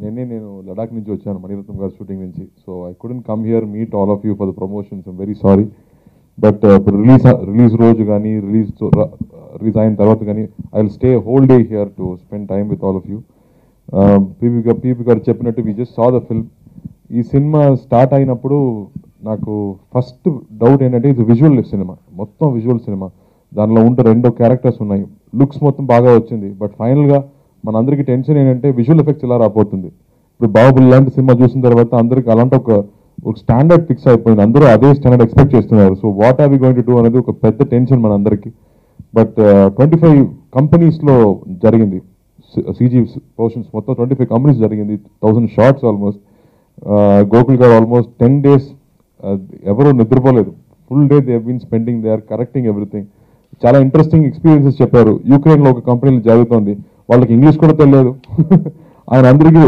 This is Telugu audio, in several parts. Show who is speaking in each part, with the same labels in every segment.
Speaker 1: నేను లడాక్ నుంచి వచ్చాను మణిరత్నం గారి షూటింగ్ నుంచి. So I couldn't come here meet all of you for the promotions. I'm very sorry. But release రోజు కానీ రిలీజ్ అయిన తర్వాత కానీ I will stay whole day here to spend time with all of you. PV గారు చెప్పినట్టు we just saw the film. ఈ సినిమా స్టార్ట్ అయినప్పుడు నాకు ఫస్ట్ డౌట్ ఏంటంటే ఇది విజువల్ సినిమా, మొత్తం విజువల్ సినిమా. దానిలో ఉంటే 2 క్యారెక్టర్స్ ఉన్నాయి. లుక్స్ మొత్తం బాగా వచ్చింది. బట్ ఫైనల్గా మనందరికీ టెన్షన్ ఏంటంటే విజువల్ ఎఫెక్ట్స్ ఎలా రాబోతుంది. ఇప్పుడు బాహుబలి లాంటి సినిమా చూసిన తర్వాత అందరికి అలాంటి ఒక స్టాండర్డ్ ఫిక్స్ అయిపోయింది. అందరూ అదే స్టాండర్డ్ ఎక్స్పెక్ట్ చేస్తున్నారు. So what are we going to do అనేది ఒక పెద్ద టెన్షన్ మన అందరికీ. బట్ 25 కంపెనీస్లో జరిగింది సీజీ పోర్షన్స్, మొత్తం 25 కంపెనీస్ జరిగింది. 1000 షార్ట్స్ ఆల్మోస్ట్. గోకుల్ గారు ఆల్మోస్ట్ 10 days ఎవరు నిద్రపోలేదు. Full day they been spending, they are correcting everything. చాలా ఇంట్రెస్టింగ్ ఎక్స్పీరియన్సెస్ చెప్పారు. యూక్రెయిన్లో ఒక కంపెనీలో జరుగుతుంది, వాళ్ళకి ఇంగ్లీష్ కూడా తెలియదు. ఆయన అందరికీ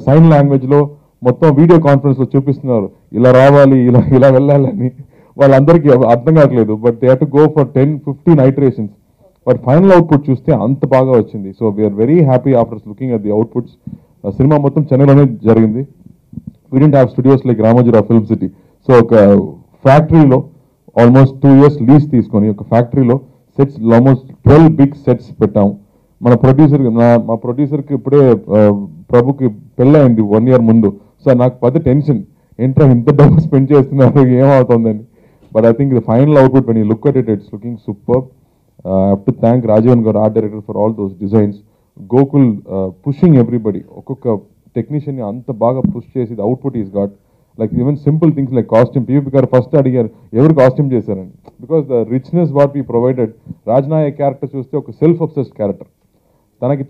Speaker 1: సైన్ లాంగ్వేజ్లో మొత్తం వీడియో కాన్ఫరెన్స్లో చూపిస్తున్నారు, ఇలా రావాలి, ఇలా వెళ్ళాలని. వాళ్ళందరికీ అర్థం కావట్లేదు. But they have to go for 10-15 iterations. But final output చూస్తే అంత బాగా వచ్చింది. So we are very happy after looking at the outputs. Cinema మొత్తం చెన్నైలోనే జరిగింది. We didn't have studios like Ramoji Rao film city. So ఒక ఫ్యాక్టరీలో ఆల్మోస్ట్ 2 years లీజ్ తీసుకొని ఒక ఫ్యాక్టరీలో సెట్స్ ఆల్మోస్ట్ 12 big sets పెట్టాము. మా ప్రొడ్యూసర్కి ఇప్పుడే ప్రభుకి పెళ్ళయింది 1 year ముందు. సో నాకు పెద్ద టెన్షన్, ఏంట్రా ఇంత డబ్బు స్పెండ్ చేస్తున్నారు, ఏమవుతుందని. But I think the final output when you look at it's looking super. I have to thank Rajavan garu, art director, for all those designs. Gokul pushing everybody. ఒక్కొక్క టెక్నీషియన్ని అంత బాగా పుష్ చేసి the output is got. Like even simple things like costume. PV గారు ఫస్ట్ అడిగారు ఎవరు కాస్ట్యూమ్ చేశారని. Because the richness what we provided. Rajnayak character చూస్తే ఒక సెల్ఫ్ అబ్సెస్డ్ క్యారెక్టర్,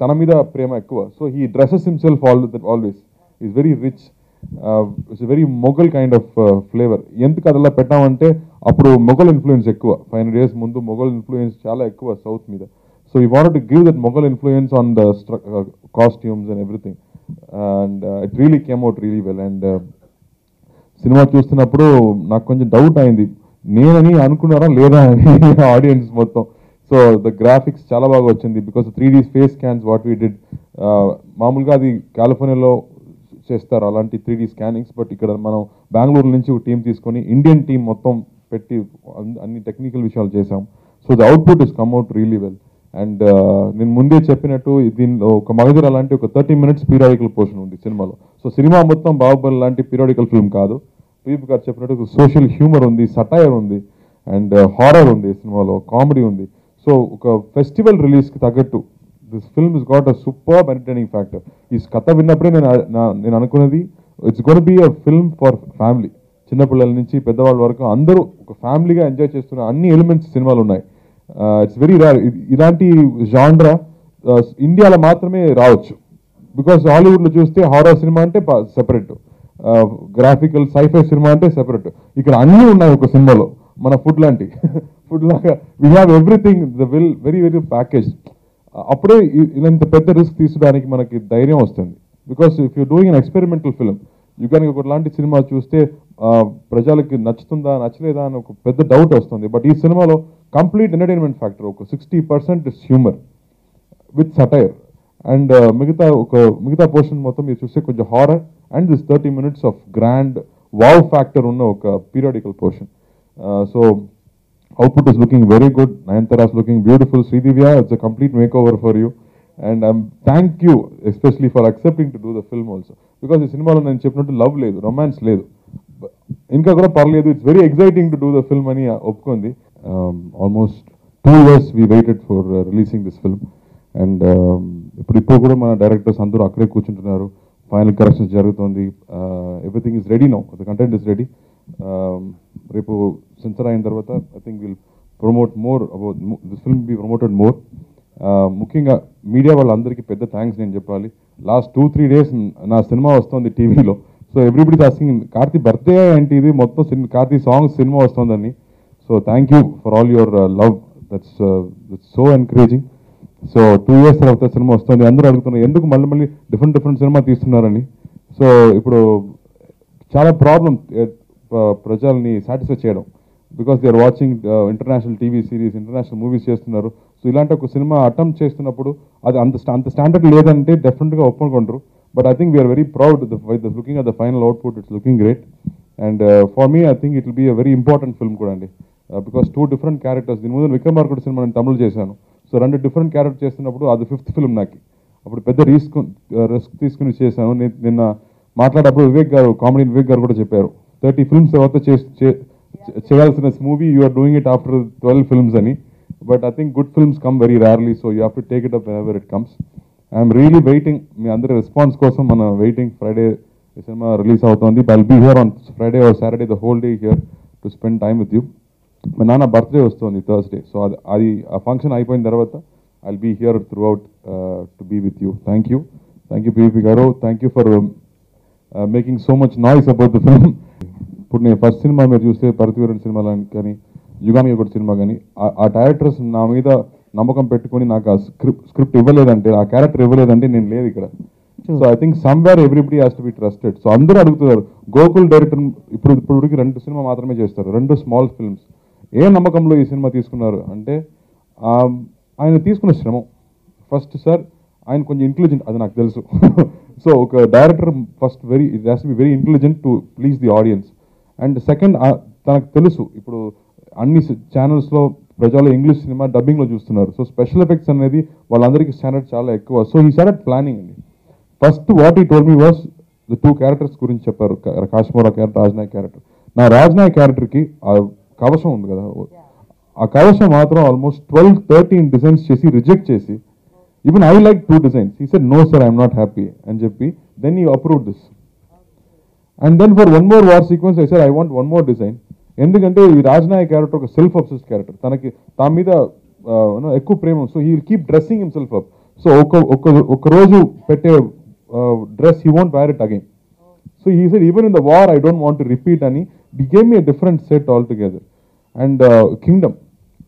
Speaker 1: తన మీద ప్రేమ ఎక్కువ. So he dresses himself always. Is very rich. It's very Mughal kind of flavour. ఎందుకు అదలా పెట్టామంటే అప్పుడు మొఘల్ ఇన్ఫ్లుయెన్స్ ఎక్కువ. 500 years ముందు మొఘల్ ఇన్ఫ్లుయెన్స్ చాలా ఎక్కువ సౌత్ మీద. So we wanted to give that Mughal influence on the costumes and everything. And it really came out really well. And cinema చూస్తున్నప్పుడు నాకు కొంచెం డౌట్ అయింది, నేనని అనుకున్నారా లేదా అని ఆడియన్స్ మొత్తం. సో ద గ్రాఫిక్స్ చాలా బాగా వచ్చింది. Because 3D face scans what we did. మామూలుగా అది కాలిఫోర్నియాలో చేస్తారు అలాంటి 3D స్కానింగ్స్. బట్ ఇక్కడ మనం బెంగళూరు నుంచి ఒక టీం తీసుకొని ఇండియన్ టీం మొత్తం పెట్టి అన్ని టెక్నికల్ విషయాలు చేసాం. So the output is come out really well. And నేను ముందే చెప్పినట్టు దీనిలో ఒక మగధీర లాంటి ఒక 30 minutes పీరియాడికల్ పోర్షన్ ఉంది సినిమాలో. సో సినిమా మొత్తం బాహుబలి లాంటి పీరియాడికల్ ఫిల్మ్ కాదు. పీవీ గారు చెప్పినట్టు సోషల్ హ్యూమర్ ఉంది, సటైర్ ఉంది, అండ్ హారర్ ఉంది సినిమాలో, కామెడీ ఉంది. సో ఒక ఫెస్టివల్ రిలీజ్కి తగ్గట్టు this film is got a super entertaining factor. ఈ కథ విన్నప్పుడే నేను అనుకున్నది it's gonna be a film for family. చిన్నపిల్లల నుంచి పెద్దవాళ్ళ వరకు అందరూ ఒక ఫ్యామిలీగా ఎంజాయ్ చేస్తున్న అన్ని ఎలిమెంట్స్ సినిమాలు ఉన్నాయి. It's very rare. ఇలాంటి జాన్రా ఇండియాలో మాత్రమే రావచ్చు. బికాస్ హాలీవుడ్లో చూస్తే హారర్ సినిమా అంటే సెపరేట్, గ్రాఫికల్ సైఫై సినిమా అంటే సెపరేట్. ఇక్కడ అన్నీ ఉన్నాయి ఒక సినిమాలో. మన ఫుడ్ లాంటి ఫుడ్ లాగా we have everything the very very package. అప్పుడే ఇలాంటి పెద్ద రిస్క్ తీసుకోవడానికి మనకి ధైర్యం వస్తుంది. Because if you doing an experimental film, you కానీ ఒకలాంటి సినిమా చూస్తే ప్రజలకి నచ్చుతుందా నచ్చలేదా అని ఒక పెద్ద డౌట్ వస్తుంది. బట్ ఈ సినిమాలో కంప్లీట్ ఎంటర్టైన్మెంట్ ఫ్యాక్టర్, ఒక 60% is humour with satire. And మిగతా పోర్షన్ మొత్తం మీరు చూస్తే కొంచెం horror and this 30 minutes of grand wow factor ఉన్న ఒక periodical portion. So output is looking very good. Nayanthara is looking beautiful. Sridivya, it's a complete makeover for you. And thank you especially for accepting to do the film also. Because ఈ సినిమాలో నేను చెప్పినట్టు లవ్ లేదు, రొమాన్స్ లేదు, ఇంకా కూడా పర్లేదు. It's very exciting to do the film అని ఒప్పుకుంది. Almost 2 years we waited for releasing this film. And ఇప్పుడు కూడా మన డైరెక్టర్స్ అందరూ అక్కడే కూర్చుంటున్నారు. ఫైనల్ కరెక్షన్స్ జరుగుతుంది. Everything is ready now. The content is ready. రేపు సెన్సర్ అయిన తర్వాత I think will promote more about this film, B promoted more. ముఖ్యంగా మీడియా వాళ్ళందరికీ పెద్ద థ్యాంక్స్ నేను చెప్పాలి. లాస్ట్ 2-3 days నా సినిమా వస్తుంది టీవీలో. So everybody asking Karthi birthday ఏంటి, ఇది మొత్తం కార్తీ సాంగ్స్ సినిమా వస్తుందని. So thank you for all your love. That's so encouraging. So 2 years తర్వాత సినిమా వస్తుంది. అందరూ అడుగుతున్నారు ఎందుకు మళ్ళీ డిఫరెంట్ సినిమా తీస్తున్నారని. సో ఇప్పుడు చాలా ప్రాబ్లం ప్రజల్ని సాటిస్ఫై చేయడం. Because they are watching international TV series, international movies చేస్తున్నారు. సో ఇలాంటి ఒక సినిమా అటెంప్ట్ చేస్తున్నప్పుడు అది అంత స్టాండర్డ్ లేదంటే డెఫినెట్గా ఒప్పుకుంటారు. But I think we are very proud looking at the final output. It's looking great. And for me, I think it will be a very important film kuda andi. Because two different characters. దీని ముందు విక్రమార్కుడు సినిమా నేను తమిళ చేశాను. సో రెండు డిఫరెంట్ క్యారెక్టర్ చేస్తున్నప్పుడు అది 5th ఫిల్మ్ నాకు. అప్పుడు పెద్ద రిస్క్ తీసుకుని చేశాను. నిన్న మాట్లాడేటప్పుడు కామెడీ వివేక్ గారు కూడా చెప్పారు 30 ఫిల్మ్స్ తర్వాత చేయాల్సిన movie you are doing it after 12 films అని. But I think good films come very rarely, so you have to take it up ever it comes. I'm really waiting మీ అందరి రెస్పాన్స్ కోసం. మన వెయిటింగ్ ఫ్రైడే సినిమా రిలీజ్ అవుతుంది. I will be here on Friday or Saturday the whole day here to spend time with you. మా నాన్న బర్త్డే వస్తుంది థర్స్డే, సో అది ఆ ఫంక్షన్ అయిపోయిన తర్వాత I will be here throughout to be with you. Thank you PP గారు. Thank you for making so much noise about the film. ఇప్పుడు నేను ఫస్ట్ సినిమా మీరు చూస్తే పరతివీరుని సినిమా కానీ యుగానికి ఒకటి సినిమా కానీ ఆ డైరెక్టర్స్ నా మీద నమ్మకం పెట్టుకొని నాకు ఆ స్క్రిప్ట్ ఇవ్వలేదంటే, ఆ క్యారెక్టర్ ఇవ్వలేదంటే నేను లేదు ఇక్కడ. So I think somewhere everybody has to be trusted. So అందరూ అడుగుతున్నారు గోకుల్ డైరెక్టర్ ఇప్పుడు 2 సినిమా మాత్రమే చేస్తారు, 2 స్మాల్ ఫిల్మ్స్. ఏ నమ్మకంలో ఈ సినిమా తీసుకున్నారు అంటే ఆయన తీసుకున్న శ్రమం. ఫస్ట్ సార్ ఆయన కొంచెం ఇంటెలిజెంట్, అది నాకు తెలుసు. సో ఒక director first it has to be very intelligent to please the audience. And second తనకు తెలుసు ఇప్పుడు అన్ని ఛానల్స్లో ప్రజలు ఇంగ్లీష్ సినిమా డబ్బింగ్లో చూస్తున్నారు. సో స్పెషల్ ఎఫెక్ట్స్ అనేది వాళ్ళందరికీ స్టాండర్డ్ చాలా ఎక్కువ. సో ఈ స్టార్టెడ్ ప్లానింగ్ అండి. ఫస్ట్ వాట్ ఈ told me was the 2 characters గురించి చెప్పారు, కాశ్మీరా క్యారెక్టర్, రాజ్నాయక్ క్యారెక్టర్. నా రాజ్నాయక్ క్యారెక్టర్కి ఆ కవచం ఉంది కదా, ఆ కవచం మాత్రం ఆల్మోస్ట్ 12-13 డిజైన్స్ చేసి రిజెక్ట్ చేసి, even I like 2 designs, he said no sir I'm not happy అని చెప్పి then you approve this. And then for 1 more war sequence I said I want 1 more design. ఎందుకంటే ఈ రాజ్నాయక్ క్యారెక్టర్ ఒక సెల్ఫ్ అబ్సెస్డ్ క్యారెక్టర్, తనకి తా మీద ఎక్కువ ప్రేమ. So he will keep dressing himself up. So ఒక రోజు పెట్టే dress he won't wear it again. So he said even in the war I don't want to repeat అని. The game me different set altogether. And kingdom,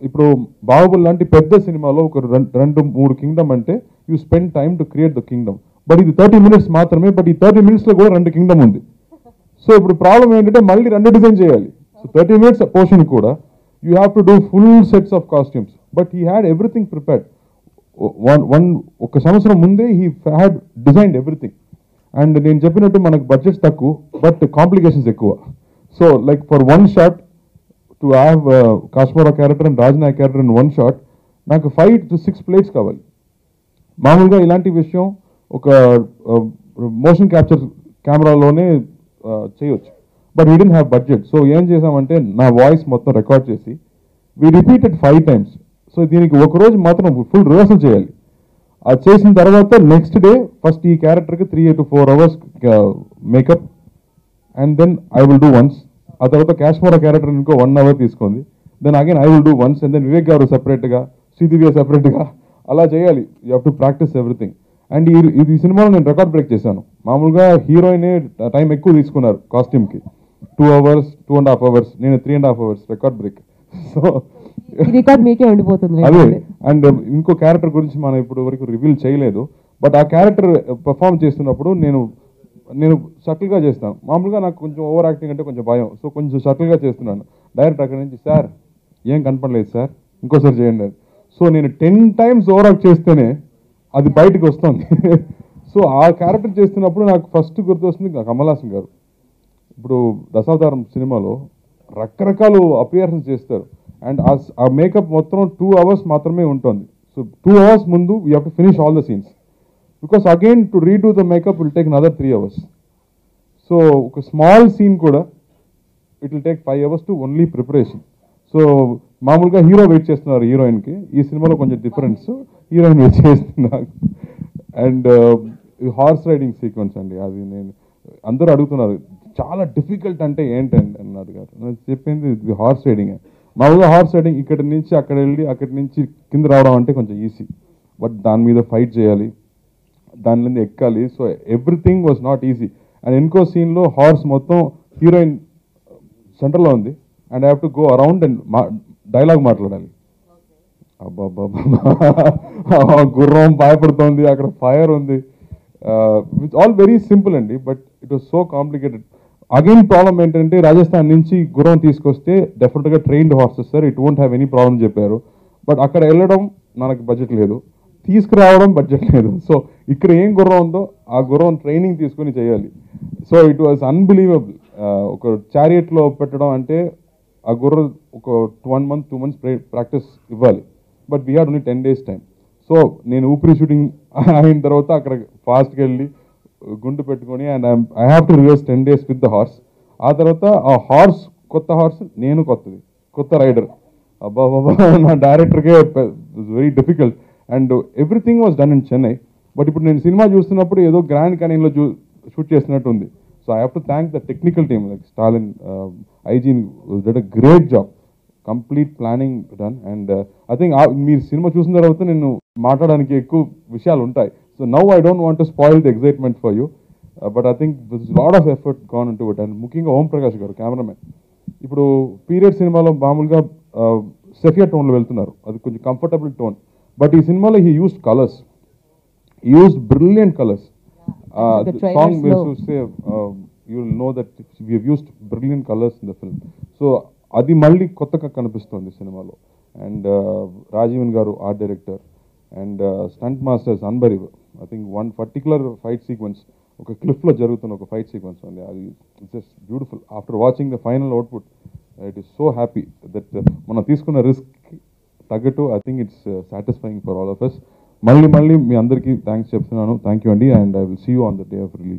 Speaker 1: ఇప్పుడు బాహుబలి లాంటి పెద్ద సినిమాలో ఒక 2-3 కింగ్డమ్ అంటే you spend time to create the kingdom. But ఇది 30 minutes మాత్రమే. బట్ ఈ 30 minutes కూడా 2 కింగ్డమ్ ఉంది. సో ఇప్పుడు ప్రాబ్లం ఏంటంటే మళ్ళీ 2 డిజైన్ చేయాలి. సో 30 minutes పోర్షన్ కూడా you have to do full sets of costumes. But he had everything prepared. ఒక సంవత్సరం ముందే he had designed everything. And నేను చెప్పినట్టు మనకు బడ్జెట్స్ తక్కువ బట్ కాంప్లికేషన్స్ ఎక్కువ. So like for 1 shot to have Kashmira character and Rajnayak character in 1 shot నాకు 5 to 6 plates కావాలి. మామూలుగా ఇలాంటి విషయం ఒక మోషన్ క్యాప్చర్ కెమెరాలోనే చేయొచ్చు. But we didn't have budget. So ఏం చేసామంటే నా వాయిస్ మొత్తం రికార్డ్ చేసి వీ రిపీటెడ్ 5 times. సో దీనికి ఒకరోజు మాత్రం ఫుల్ రిహర్సల్ చేయాలి. అది చేసిన తర్వాత నెక్స్ట్ డే ఫస్ట్ ఈ క్యారెక్టర్కి 3 to 4 hours makeup and then I will do once. ఆ తర్వాత కాశ్మీరా క్యారెక్టర్ ఇంకో 1 hour తీసుకుంది. Then again I will do once. And then Vivek గారు సెపరేట్గా, శ్రీదివ్య సెపరేట్గా అలా చేయాలి. You have to practise everything. And ఈ సినిమాలో నేను రికార్డ్ బ్రేక్ చేశాను. మామూలుగా హీరోయినే టైం ఎక్కువ తీసుకున్నారు కాస్ట్యూమ్కి, 2 hours, 2.5 hours. నేను 3.5 hours record break. So
Speaker 2: record మీకే ఉండిపోతుంది.
Speaker 1: అదే. అండ్ ఇంకో క్యారెక్టర్ గురించి మనం ఇప్పుడు వరకు రివీల్ చేయలేదు. బట్ ఆ క్యారెక్టర్ పర్ఫామ్ చేస్తున్నప్పుడు నేను సటిల్గా చేస్తాను. మామూలుగా నాకు కొంచెం ఓవర్ యాక్టింగ్ అంటే కొంచెం భయం. సో కొంచెం సటిల్గా చేస్తున్నాను. డైరెక్ట్ అక్కడి నుంచి సార్ ఏం కనపడలేదు సార్ ఇంకోసారి చేయండి. సో నేను 10 times ఓవర్ యాక్ట్ చేస్తేనే అది బయటకు వస్తుంది. సో ఆ క్యారెక్టర్ చేస్తున్నప్పుడు నాకు ఫస్ట్ గుర్తొస్తుంది కమల్ హాసన్ గారు. ఇప్పుడు దశావతారం సినిమాలో రకరకాల అపియరెన్స్ చేస్తారు. అండ్ ఆ మేకప్ మొత్తం 2 hours మాత్రమే ఉంటుంది. సో 2 hours ముందు we have to finish all the scenes. Because again to redo the makeup will take another 3 hours. So ఒక స్మాల్ సీన్ కూడా it will take 5 hours to only preparation. So మామూలుగా హీరో వెయిట్ చేస్తున్నారు హీరోయిన్కి. ఈ సినిమాలో కొంచెం డిఫరెన్స్, హీరోయిన్ వెయిట్ చేస్తున్నారు. అండ్ హార్స్ రైడింగ్ సీక్వెన్స్ అండి, అది నేను అందరూ అడుగుతున్నారు చాలా డిఫికల్ట్ అంటే ఏంటండి అని అడిగారు. నేను చెప్పింది ఇది హార్స్ రైడింగ్. మామూలుగా హార్స్ రైడింగ్ ఇక్కడి నుంచి అక్కడ వెళ్ళి అక్కడి నుంచి కింద రావడం అంటే కొంచెం ఈజీ. బట్ దాని మీద ఫైట్ చేయాలి, దాని మీద ఎక్కాలి. So everything was not easy. And ఇంకో సీన్లో హార్స్ మొత్తం హీరోయిన్ సెంటర్లో ఉంది and I have to go around and dialogue మాట్లాడాలి. అబ్బాబ్బా గుర్రం భయపడుతోంది, అక్కడ ఫైర్ ఉంది. ఇట్స్ ఆల్ వెరీ సింపుల్ అండి, but it was so complicated. Again problem ఏంటంటే రాజస్థాన్ నుంచి గుర్రం తీసుకొస్తే డెఫినెట్గా trained horses sir, it won't have any problem చెప్పారు. బట్ అక్కడ వెళ్ళడం మనకు బడ్జెట్ లేదు, తీసుకురావడం బడ్జెట్ లేదు. సో ఇక్కడ ఏం గుర్రం ఉందో ఆ గుర్రం ట్రైనింగ్ తీసుకొని చేయాలి. So it was unbelievable. ఒక చారియట్లో పెట్టడం అంటే ఆ గుర్రం ఒక 1 month 2 months ప్రాక్టీస్ ఇవ్వాలి. But we had only 10 days time. So నేను ఊపిరి షూటింగ్ అయిన తర్వాత అక్కడ ఫాస్ట్గా వెళ్ళి గుండు పెట్టుకొని and I have to reverse 10 days with the horse. ఆ తర్వాత ఆ హార్స్ కొత్త హార్స్, నేను కొత్త రైడర్. అబ్బా బాబా, నా డైరెక్టర్కే very difficult. And everything was done in Chennai. But ఇప్పుడు నేను సినిమా చూస్తున్నప్పుడు ఏదో గ్రాండ్ క్యానియన్లో షూట్ చేసినట్టు ఉంది. So I have to thank the technical team like Stalin, ఐజీన్ did a great job. Complete planning done. And I think మీరు సినిమా చూసిన తర్వాత నేను మాట్లాడడానికి ఎక్కువ విషయాలు ఉంటాయి. So now I don't want to spoil the excitement for you. But I think this lot of effort gone into ఇట్. అండ్ ముఖ్యంగా ఓం ప్రకాష్ గారు కెమెరామెన్. ఇప్పుడు పీరియడ్ సినిమాలో మామూలుగా సెఫియా టోన్లో వెళ్తున్నారు, అది కొంచెం కంఫర్టబుల్ టోన్. బట్ ఈ సినిమాలో he used colours, he used brilliant colours. Song మీరు చూస్తే you will know that we have used brilliant colours in the film. So అది మళ్ళీ కొత్తగా కనిపిస్తుంది సినిమాలో. And Rajeevan garu art director and stunt masters అన్బరీవర్. I think one particular fight sequence, ఒక క్లిఫ్లో జరుగుతున్న ఒక ఫైట్ సీక్వెన్స్ ఉంది. అది it's just beautiful. After watching the final output it is so happy that మనం తీసుకున్న రిస్క్ తగ్గట్టు I think it's satisfying for all of us. మళ్ళీ మీ అందరికీ థ్యాంక్స్ చెప్తున్నాను. థ్యాంక్ యూ అండి. And I will see you on the day of release.